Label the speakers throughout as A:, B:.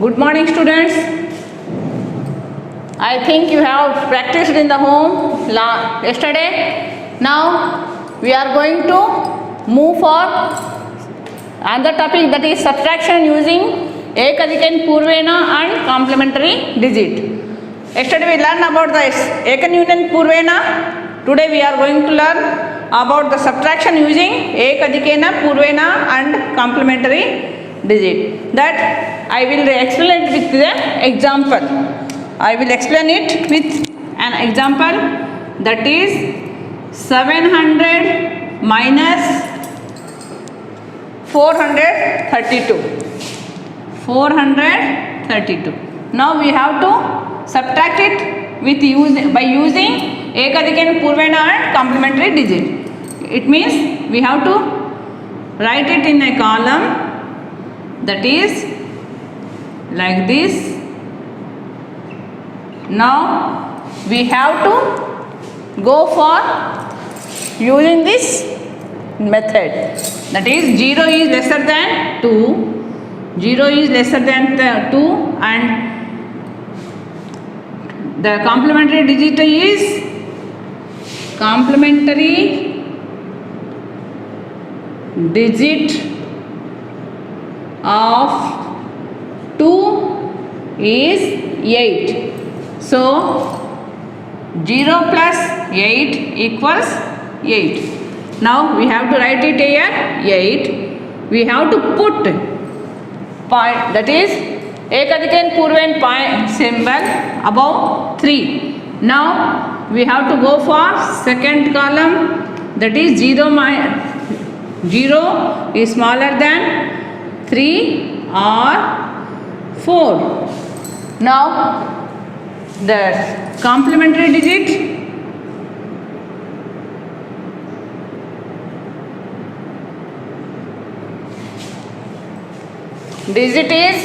A: Good morning, students. I think you have practiced in the home yesterday. Now we are going to move for another topic, that is subtraction using ekadikane purvena and complementary digit. Yesterday we learned about the ekanyunan purvena. Today we are going to learn about the subtraction using ekadikena purvena and complementary digit. That I will explain it with the example. I will explain it with an example, that is 700 minus 432. 432. Now we have to subtract it by using ekadikane purvena and complementary digit. It means we have to write it in a column, that is like this. Now we have to go for using this method, that is 0 is lesser than 2, 0 is lesser than 2, and the complementary digit is complementary digit of 2 is 8. So 0 plus 8 equals 8. Now we have to write it here 8. We have to put point, that is ekadikane purvena point symbol above 3. Now we have to go for second column, that is 0 is smaller than 3 or 4. Now the complementary digit is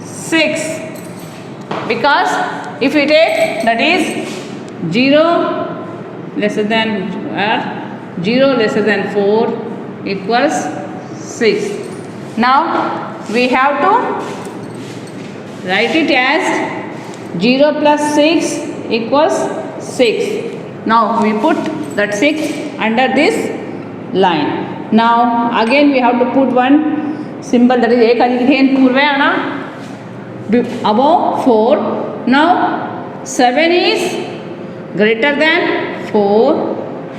A: 6, because if we take, that is 0 lesser than 4 equals 6. Now we have to write it as 0 plus 6 equals 6. Now we put that 6 under this line. Now again we have to put one symbol, that is ekadikane purvena above 4. Now 7 is greater than 4,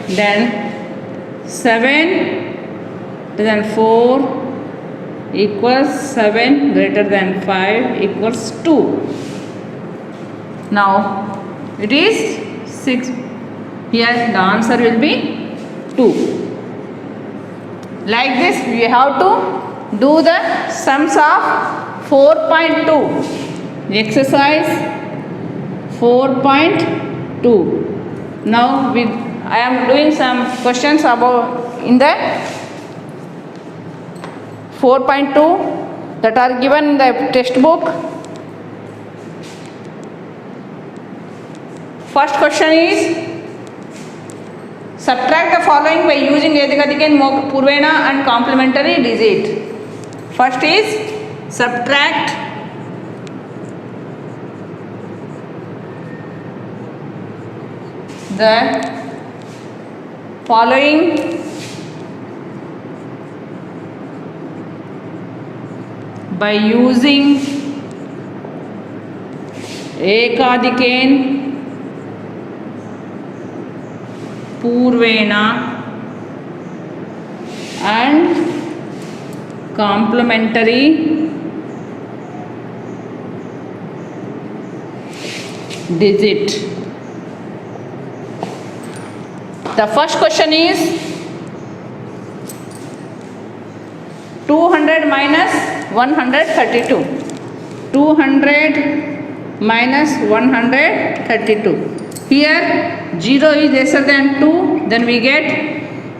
A: then 7 greater than 4 equals 7 greater than 5 equals 2. Now it is 6. Here the answer will be 2. Like this we have to do the sums of 4.2. Exercise 4.2. Now I am doing some questions about in the 4.2 that are given in the textbook. First question is, subtract the following by using ekadikane purvena and complementary digit. First is subtract the following by using ekadikane purvena and complementary digit. The first question is 200 minus 132. 200 minus 132. Here 0 is lesser than 2, then we get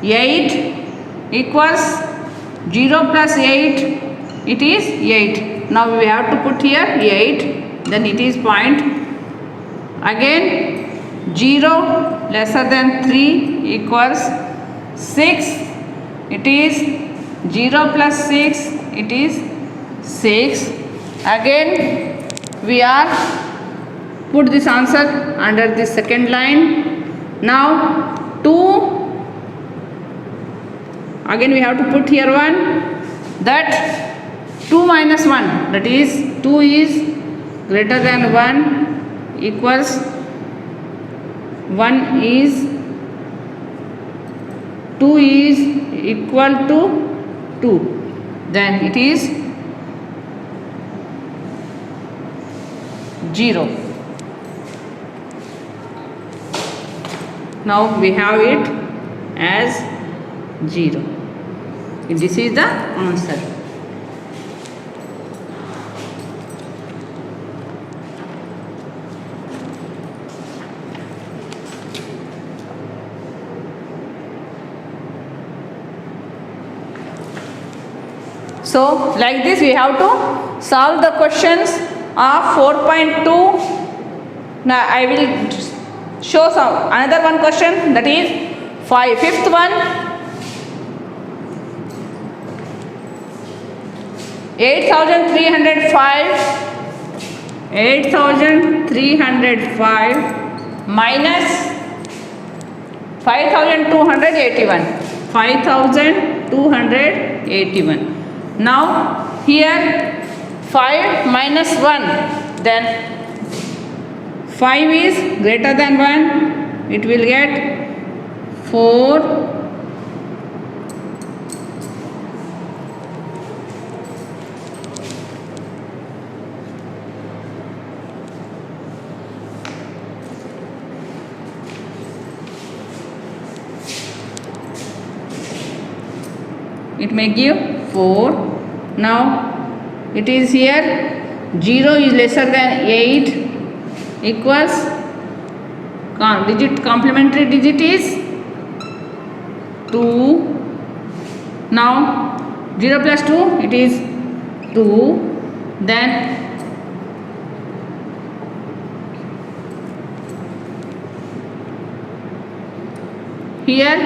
A: 8 equals 0 plus 8, it is 8. Now we have to put here 8, then it is point. Again 0 lesser than 3 equals 6. It is 0 plus 6, it is 6. Again we are put this answer under the second line. Now 2, again we have to put here 1, that 2 minus 1, that is 2 is greater than 1 equals 1 is 2 is equal to 2, then it is 0. Now we have it as 0. This is the answer. So like this we have to solve the questions of 4.2. Now I will show some another one question, that is fifth one. 8,305 minus 5,281. 5,281. Now here 5 minus 1, then 5 is greater than 1, it will get 4. It may give 4. Now it is here 0 is lesser than 8 equals complementary digit is 2. Now 0 plus 2, it is 2. Then here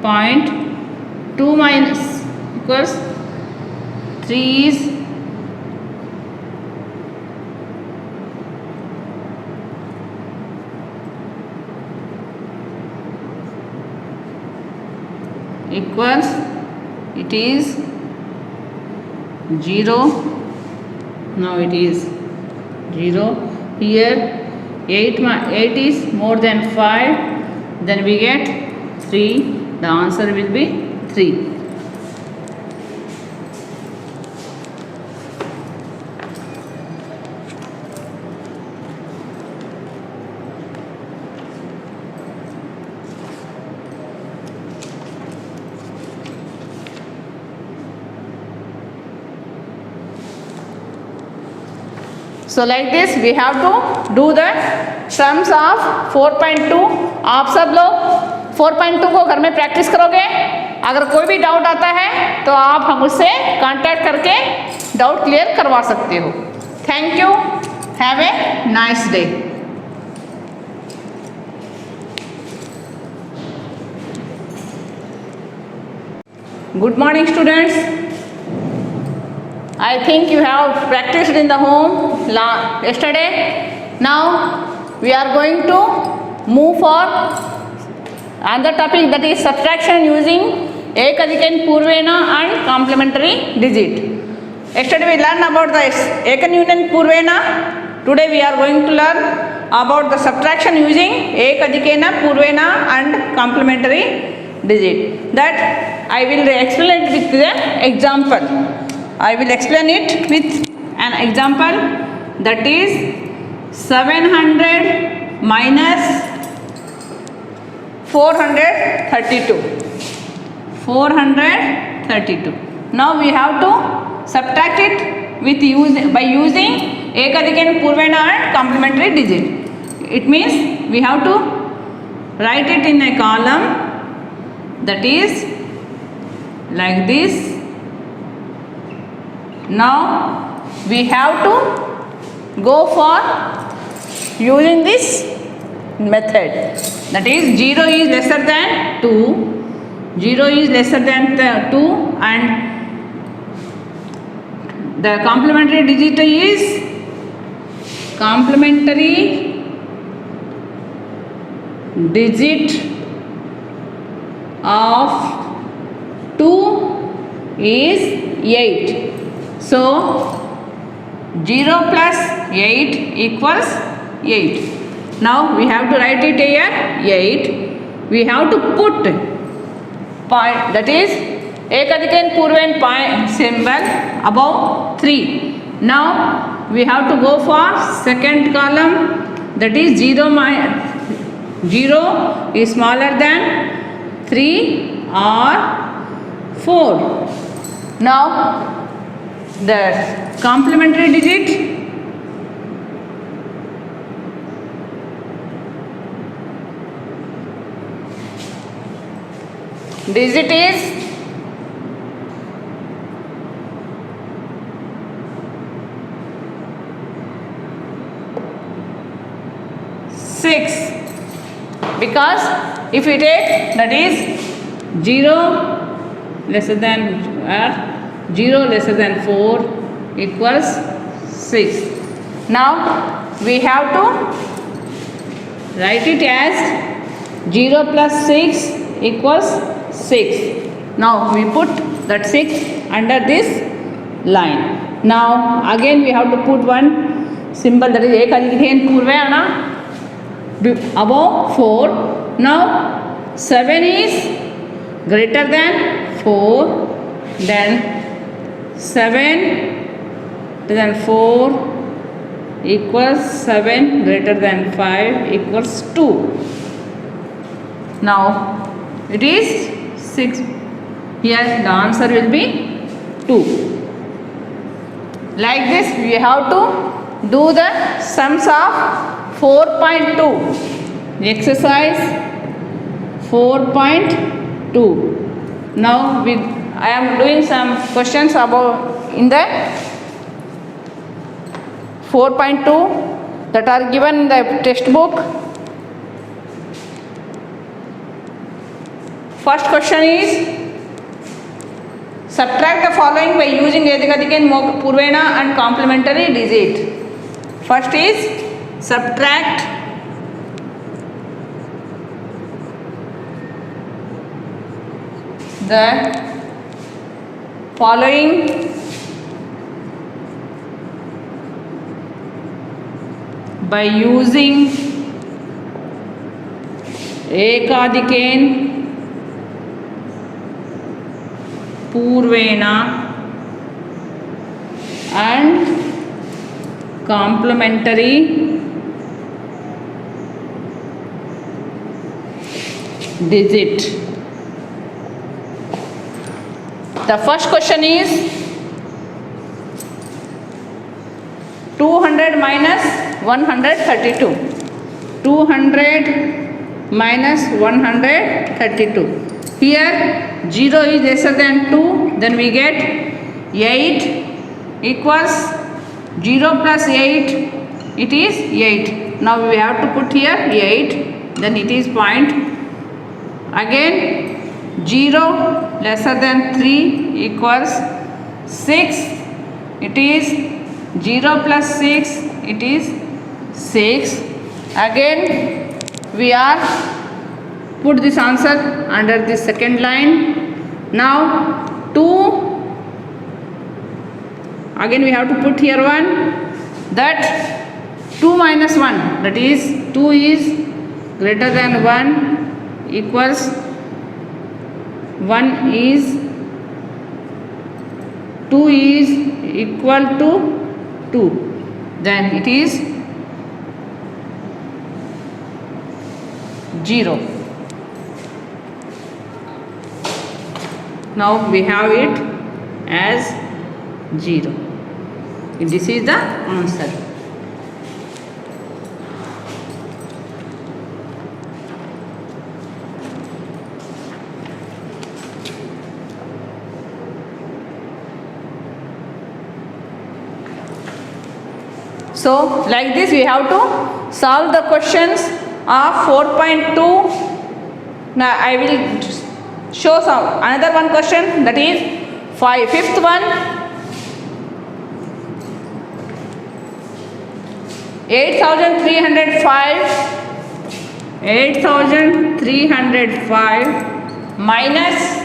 A: 0.2 minus equals 3 is equals, it is 0. Now it is 0. Here 8 is more than 5, then we get 3. The answer will be 3. So like this we have to do the sums of 4.2. आप सब लोग 4.2 को घर में practice करोगे. अगर कोई भी डाउट आता है तो आप हमसे कांटेक्ट करके डाउट क्लियर करवा सकते हो. Thank you. Have a nice day. Good morning students. I think you have practiced in the home yesterday. Now we are going to move for another topic, that is subtraction using ekadikyan purvena and complementary digit. Yesterday we learned about the ekanyunion purvena. Today we are going to learn about the subtraction using ekadikena purvena and complementary digit. That I will explain it with the example. I will explain it with an example, that is 700 minus 432. 432. Now we have to subtract it by using ekadikyan purvena and complementary digit. It means we have to write it in a column, that is like this. Now we have to go for using this method. That is 0 is lesser than 2. 0 is lesser than 2 and the complementary digit is complementary digit of 2 is 8. So 0 plus 8 equals 8. Now we have to write it here 8. We have to put point, that is ekadikane purven point symbol above 3. Now we have to go for second column, that is 0 is smaller than 3 or 4. Now the complementary digit is 6, because if we take, that is 0 lesser than 4 equals 6. Now we have to write it as 0 plus 6 equals 6. Now we put that 6 under this line. Now again we have to put one symbol, that is ekadikane purvena above 4. Now 7 is greater than 4, then 7 greater than 4 equals 7 greater than 5 equals 2. Now it is 6. Here the answer will be 2. Like this we have to do the sums of 4.2. Exercise 4.2. Now I am doing some questions about in the 4.2 that are given in the textbook. First question is, subtract the following by using ekadikane purvena and complementary digit. First is subtract the following by using ekadikane purvena and complementary digit. The first question is 200 minus 132. 200 minus 132. Here 0 is lesser than 2, then we get 8 equals 0 plus 8, it is 8. Now we have to put here 8, then it is point. Again 0 lesser than 3 equals 6, it is 0 plus 6, it is 6. Again we are put this answer under the second line. Now 2, again we have to put here 1, that 2 minus 1, that is 2 is greater than 1 equals 1 is 2 is equal to 2, then it is 0. Now we have it as 0. This is the answer. So like this we have to solve the questions of 4.2. Now I will show some another one question, that is fifth one. 8,305 minus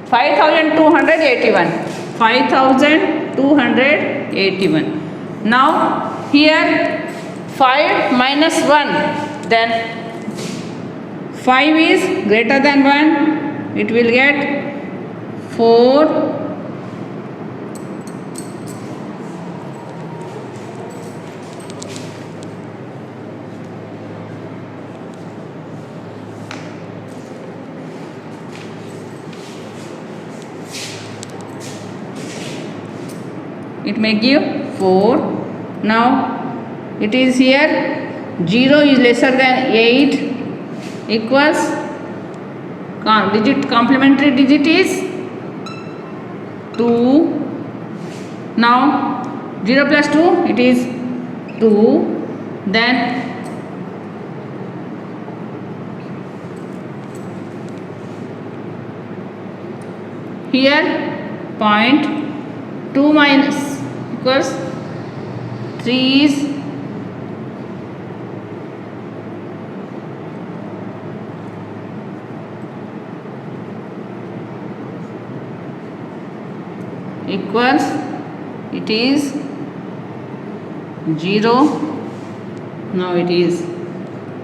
A: 5,281. 5,281. Now here 5 minus 1, then 5 is greater than 1, it will get 4. It may give 4. Now it is here 0 is lesser than 8 equals complementary digit is 2. Now 0 plus 2, it is 2. Then here 0.2 minus equals 3 is equals, it is 0. Now it is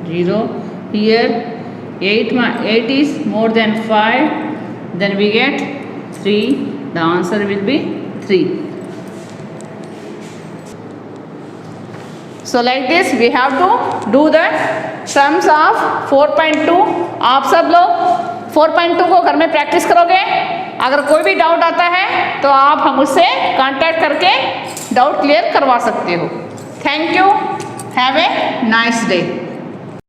A: 0. Here 8 is more than 5, then we get 3. The answer will be 3. So like this we have to do the sums of 4.2. आप सब लोग 4.2 को घर में practice करोगे. अगर कोई भी डाउट आता है तो आप हम मुझसे कांटेक्ट करके डाउट क्लियर करवा सकते हो. Thank you. Have a nice day.